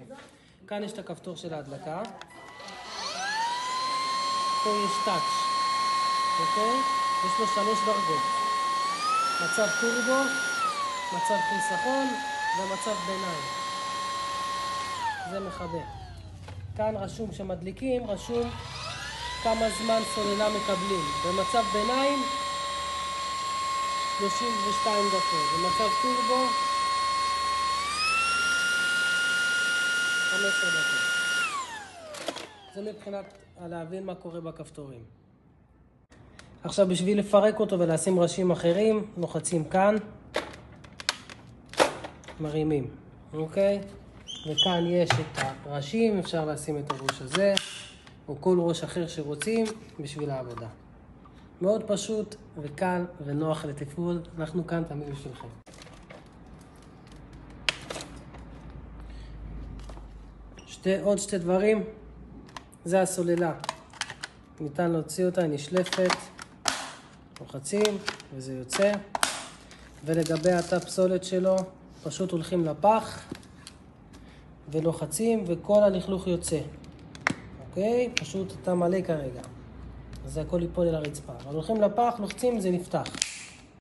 אוקיי. כאן יש את הכפתור של ההדלקה. פה יש טאץ', אוקיי? יש לו 3 דרגות. מצב טורבו, מצב חיסכון ומצב ביניים. זה מכבה. כאן רשום שמדליקים, רשום כמה זמן סוללה מקבלים. במצב ביניים 32 דקות. במצב טורבו 15 דקות. זה מבחינת להבין מה קורה בכפתורים. עכשיו בשביל לפרק אותו ולשים ראשים אחרים, לוחצים כאן, מרימים, אוקיי? וכאן יש את הראשים, אפשר לשים את הראש הזה, או כל ראש אחר שרוצים בשביל העבודה. מאוד פשוט וקל ונוח לתפעול, אנחנו כאן תמיד בשבילכם. עוד שתי דברים, זה הסוללה. ניתן להוציא אותה, היא נשלפת, לוחצים וזה יוצא. ולגבי התא פסולת שלו, פשוט הולכים לפח ולוחצים וכל הלכלוך יוצא. אוקיי? פשוט אתה מלא כרגע. אז זה הכל ייפול אל הרצפה. אבל הולכים לפח, לוחצים, זה נפתח.